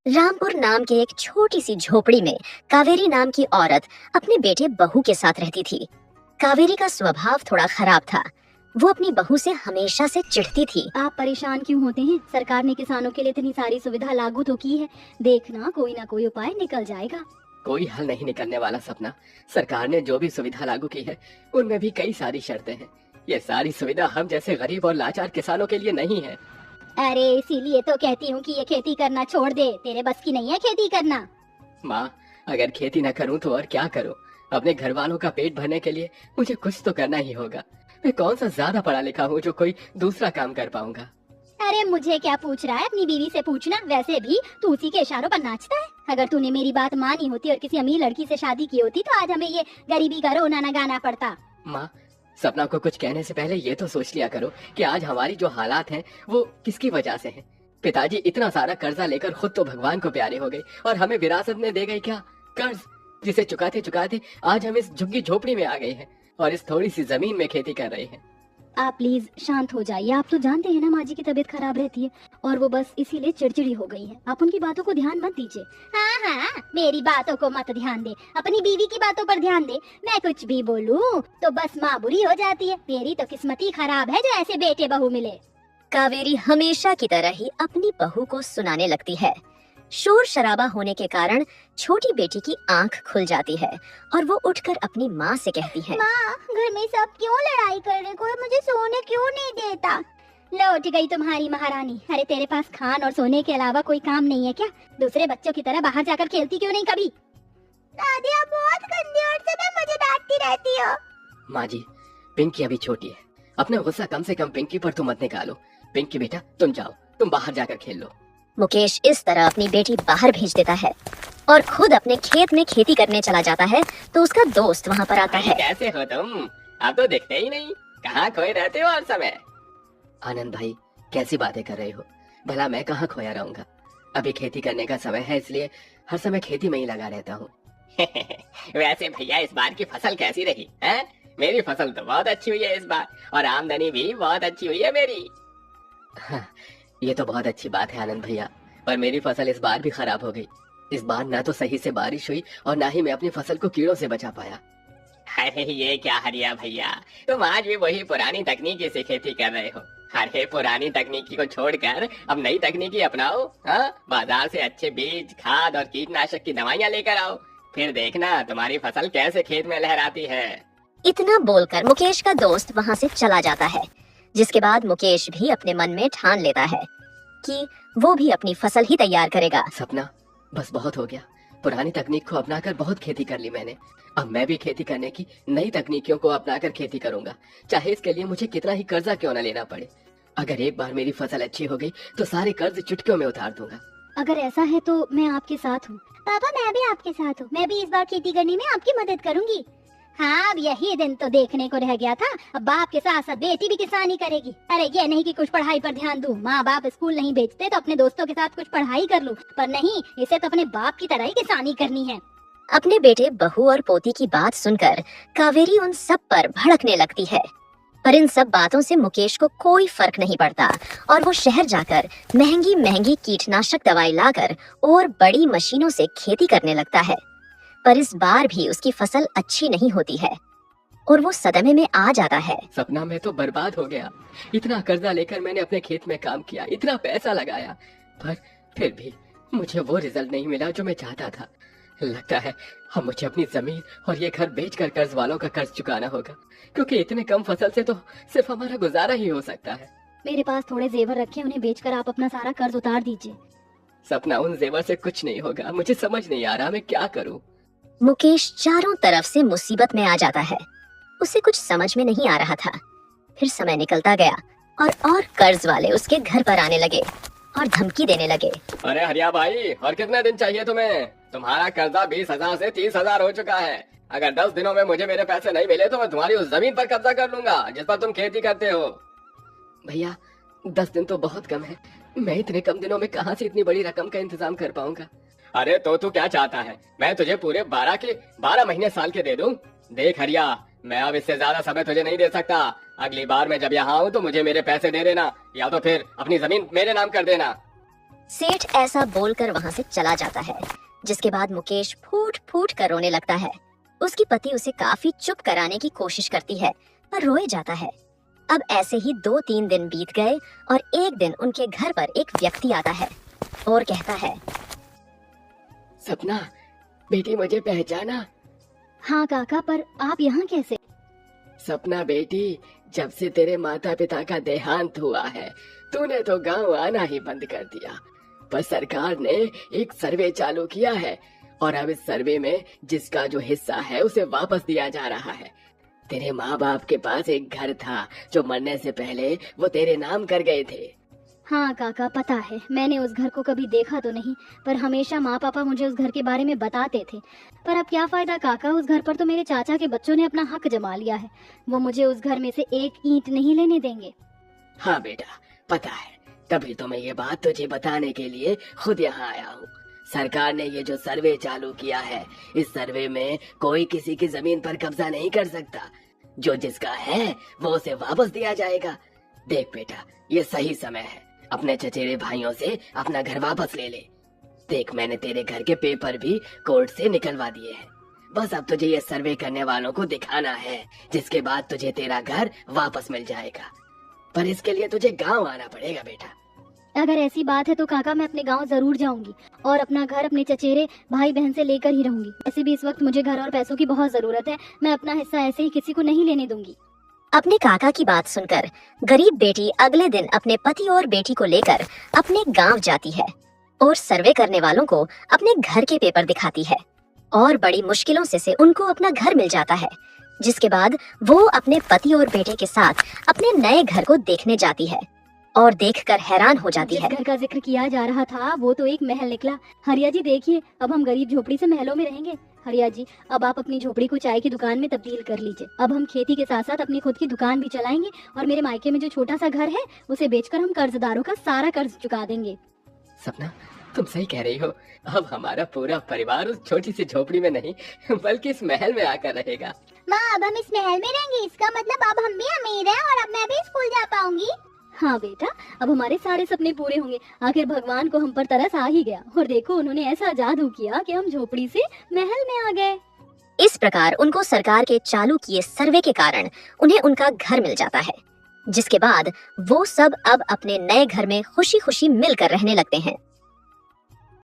रामपुर नाम के एक छोटी सी झोपड़ी में कावेरी नाम की औरत अपने बेटे बहू के साथ रहती थी। कावेरी का स्वभाव थोड़ा खराब था। वो अपनी बहू से हमेशा से चिढ़ती थी। आप परेशान क्यों होते हैं? सरकार ने किसानों के लिए इतनी सारी सुविधा लागू तो की है, देखना कोई ना कोई उपाय निकल जाएगा। कोई हल नहीं निकलने वाला सपना। सरकार ने जो भी सुविधा लागू की है उनमें भी कई सारी शर्तें हैं। ये सारी सुविधा हम जैसे गरीब और लाचार किसानों के लिए नहीं है। अरे इसीलिए तो कहती हूँ कि ये खेती करना छोड़ दे, तेरे बस की नहीं है खेती करना। माँ, अगर खेती न करूँ तो और क्या करूँ? अपने घर वालों का पेट भरने के लिए मुझे कुछ तो करना ही होगा। मैं कौन सा ज्यादा पढ़ा लिखा हूँ जो कोई दूसरा काम कर पाऊंगा? अरे मुझे क्या पूछ रहा है, अपनी बीवी से पूछना। वैसे भी तू उसी के इशारों पर नाचता है। अगर तूने मेरी बात मानी होती और किसी अमीर लड़की से शादी की होती तो आज हमें ये गरीबी का रोना न गाना पड़ता। माँ, सपना को कुछ कहने से पहले ये तो सोच लिया करो कि आज हमारी जो हालात हैं वो किसकी वजह से हैं। पिताजी इतना सारा कर्जा लेकर खुद तो भगवान को प्यारे हो गए और हमें विरासत में दे गए क्या? कर्ज, जिसे चुकाते चुकाते आज हम इस झुग्गी झोपड़ी में आ गए हैं और इस थोड़ी सी जमीन में खेती कर रहे हैं। आप प्लीज शांत हो जाइए। आप तो जानते हैं ना माँ जी की तबीयत खराब रहती है और वो बस इसीलिए चिड़चिड़ी हो गई है। आप उनकी बातों को ध्यान मत दीजिए। हाँ हाँ, मेरी बातों को मत ध्यान दे, अपनी बीवी की बातों पर ध्यान दे। मैं कुछ भी बोलूं तो बस माँ बुरी हो जाती है। तेरी तो किस्मत ही खराब है जो ऐसे बेटे बहू मिले। कावेरी हमेशा की तरह ही अपनी बहू को सुनाने लगती है। शोर शराबा होने के कारण छोटी बेटी की आंख खुल जाती है और वो उठकर अपनी माँ से कहती है, माँ, घर में सब क्यों लड़ाई कर रहे? कोई मुझे सोने क्यों नहीं देता? लौट गई तुम्हारी महारानी। अरे तेरे पास खान और सोने के अलावा कोई काम नहीं है क्या? दूसरे बच्चों की तरह बाहर जाकर खेलती क्यों नहीं कभी? दादी आप बहुत गंदी और समय मुझे डांटती रहती हो। माँ जी, पिंकी अभी छोटी है, अपना गुस्सा कम से कम पिंकी पर तो मत निकालो। पिंकी बेटा, तुम जाओ, तुम बाहर जाकर खेल लो। मुकेश इस तरह अपनी बेटी बाहर भेज देता है और खुद अपने खेत में खेती करने चला जाता है तो उसका दोस्त वहाँ पर आता है। कैसे हो तुम? अब तो दिखते ही नहीं, कहाँ खोए रहते हो हर समय? आनंद भाई, कैसी बातें कर रहे हो? भला मैं कहाँ खोया रहूंगा? अभी खेती करने का समय है, इसलिए हर समय खेती में ही लगा रहता हूँ। वैसे भैया, इस बार की फसल कैसी रही है? मेरी फसल तो बहुत अच्छी हुई है इस बार और आमदनी भी बहुत अच्छी हुई है मेरी। हाँ, ये तो बहुत अच्छी बात है आनंद भैया, पर मेरी फसल इस बार भी खराब हो गई। इस बार ना तो सही से बारिश हुई और ना ही मैं अपनी फसल को कीड़ों से बचा पाया। अरे ये क्या हरिया भैया, तुम आज भी वही पुरानी तकनीकी से खेती कर रहे हो। अरे पुरानी तकनीकी को छोड़कर अब नई तकनीकी अपनाओ। हाँ, बाजार से अच्छे बीज, खाद और कीटनाशक की दवाइयाँ लेकर आओ, फिर देखना तुम्हारी फसल कैसे खेत में लहराती है। इतना बोलकर मुकेश का दोस्त वहाँ से चला जाता है, जिसके बाद मुकेश भी अपने मन में ठान लेता है कि वो भी अपनी फसल ही तैयार करेगा। सपना, बस बहुत हो गया। पुरानी तकनीक को अपनाकर बहुत खेती कर ली मैंने। अब मैं भी खेती करने की नई तकनीकियों को अपनाकर खेती करूंगा, चाहे इसके लिए मुझे कितना ही कर्जा क्यों न लेना पड़े। अगर एक बार मेरी फसल अच्छी हो गई तो सारे कर्ज चुटकियों में उतार दूंगा। अगर ऐसा है तो मैं आपके साथ हूँ। पापा, मैं भी आपके साथ हूँ। मैं भी इस बार खेती करने में आपकी मदद करूंगी। हाँ, अब यही दिन तो देखने को रह गया था। अब बाप के साथ साथ बेटी भी किसानी करेगी। अरे ये नहीं कि कुछ पढ़ाई पर ध्यान दूं। माँ बाप स्कूल नहीं भेजते तो अपने दोस्तों के साथ कुछ पढ़ाई कर लूं, पर नहीं, इसे तो अपने बाप की तरह ही किसानी करनी है। अपने बेटे, बहू और पोती की बात सुनकर कावेरी उन सब पर भड़कने लगती है, पर इन सब बातों से मुकेश को कोई फर्क नहीं पड़ता और वो शहर जाकर महंगी महंगी कीटनाशक दवाई लाकर और बड़ी मशीनों से खेती करने लगता है। पर इस बार भी उसकी फसल अच्छी नहीं होती है और वो सदमे में आ जाता है। सपना, मैं तो बर्बाद हो गया। इतना कर्जा लेकर मैंने अपने खेत में काम किया, इतना पैसा लगाया, पर फिर भी मुझे वो रिजल्ट नहीं मिला जो मैं चाहता था। लगता है अब मुझे अपनी जमीन और ये घर बेचकर कर्ज वालों का कर्ज चुकाना होगा, क्योंकि इतने कम फसल से तो सिर्फ हमारा गुजारा ही हो सकता है। मेरे पास थोड़े जेवर रखे, उन्हें बेचकर आप अपना सारा कर्ज उतार दीजिए। सपना, उन जेवर से कुछ नहीं होगा। मुझे समझ नहीं आ रहा मैं क्या करूं। मुकेश चारों तरफ से मुसीबत में आ जाता है। उसे कुछ समझ में नहीं आ रहा था। फिर समय निकलता गया और कर्ज वाले उसके घर पर आने लगे और धमकी देने लगे। अरे हरिया भाई, और कितने दिन चाहिए तुम्हें? तुम्हारा कर्जा 20,000 से 30,000 हो चुका है। अगर 10 दिनों में मुझे मेरे पैसे नहीं मिले तो मैं तुम्हारी उस जमीन पर कब्जा कर लूंगा जिस पर तुम खेती करते हो। भैया, 10 दिन तो बहुत कम है। मैं इतने कम दिनों में कहाँ से इतनी बड़ी रकम का इंतजाम कर पाऊंगा? अरे तो तू क्या चाहता है? मैं तुझे पूरे 12 महीने साल के दे दूं? देख हरिया, मैं अब इससे ज्यादा समय तुझे नहीं दे सकता। अगली बार मैं जब यहाँ आऊँ तो मुझे मेरे पैसे दे देना, या तो फिर अपनी जमीन मेरे नाम कर देना। सेठ ऐसा बोलकर वहां से चला जाता है, जिसके बाद मुकेश फूट फूट कर रोने लगता है। उसकी पति उसे काफी चुप कराने की कोशिश करती है, पर रोए जाता है। अब ऐसे ही 2-3 दिन बीत गए और एक दिन उनके घर पर एक व्यक्ति आता है और कहता है, सपना बेटी, मुझे पहचाना? हाँ काका, पर आप यहाँ कैसे? सपना बेटी, जब से तेरे माता पिता का देहांत हुआ है, तूने तो गांव आना ही बंद कर दिया। पर सरकार ने एक सर्वे चालू किया है और अब इस सर्वे में जिसका जो हिस्सा है उसे वापस दिया जा रहा है। तेरे माँ बाप के पास एक घर था जो मरने से पहले वो तेरे नाम कर गए थे। हाँ काका, पता है। मैंने उस घर को कभी देखा तो नहीं, पर हमेशा माँ पापा मुझे उस घर के बारे में बताते थे। पर अब क्या फायदा काका, उस घर पर तो मेरे चाचा के बच्चों ने अपना हक जमा लिया है। वो मुझे उस घर में से एक ईंट नहीं लेने देंगे। हाँ बेटा, पता है, तभी तो मैं ये बात तुझे बताने के लिए खुद यहाँ आया हूँ। सरकार ने ये जो सर्वे चालू किया है, इस सर्वे में कोई किसी की जमीन पर कब्जा नहीं कर सकता। जो जिसका है वो उसे वापस दिया जाएगा। देख बेटा, ये सही समय है, अपने चचेरे भाइयों से अपना घर वापस ले ले। देख, मैंने तेरे घर के पेपर भी कोर्ट से निकलवा दिए हैं। बस अब तुझे ये सर्वे करने वालों को दिखाना है, जिसके बाद तुझे तेरा घर वापस मिल जाएगा। पर इसके लिए तुझे गांव आना पड़ेगा बेटा। अगर ऐसी बात है तो काका, मैं अपने गांव जरूर जाऊंगी और अपना घर अपने चचेरे भाई बहन से लेकर ही रहूंगी। ऐसे भी इस वक्त मुझे घर और पैसों की बहुत जरूरत है। मैं अपना हिस्सा ऐसे ही किसी को नहीं लेने दूंगी। अपने काका की बात सुनकर गरीब बेटी अगले दिन अपने पति और बेटी को लेकर अपने गांव जाती है और सर्वे करने वालों को अपने घर के पेपर दिखाती है और बड़ी मुश्किलों से उनको अपना घर मिल जाता है। जिसके बाद वो अपने पति और बेटे के साथ अपने नए घर को देखने जाती है और देखकर हैरान हो जाती है। जिस घर का जिक्र किया जा रहा था वो तो एक महल निकला। हरिया जी देखिए, अब हम गरीब झोपड़ी से महलों में रहेंगे। हरिया जी, अब आप अपनी झोपड़ी को चाय की दुकान में तब्दील कर लीजिए। अब हम खेती के साथ साथ अपनी खुद की दुकान भी चलाएंगे और मेरे मायके में जो छोटा सा घर है उसे बेचकर हम कर्जदारों का सारा कर्ज चुका देंगे। सपना, तुम सही कह रही हो। अब हमारा पूरा परिवार उस छोटी सी झोपड़ी में नहीं बल्कि इस महल में आकर रहेगा। माँ, अब हम इस महल में रहेंगे, इसका मतलब अब हम भी अमीर हैं और अब मैं भी स्कूल जा पाऊंगी। हाँ बेटा, अब हमारे सारे सपने पूरे होंगे। आखिर भगवान को हम पर तरस आ ही गया और देखो, उन्होंने ऐसा जादू किया कि हम झोपड़ी से महल में आ गए। इस प्रकार उनको सरकार के चालू किए सर्वे के कारण उन्हें उनका घर मिल जाता है, जिसके बाद वो सब अब अपने नए घर में खुशी खुशी मिलकर रहने लगते हैं।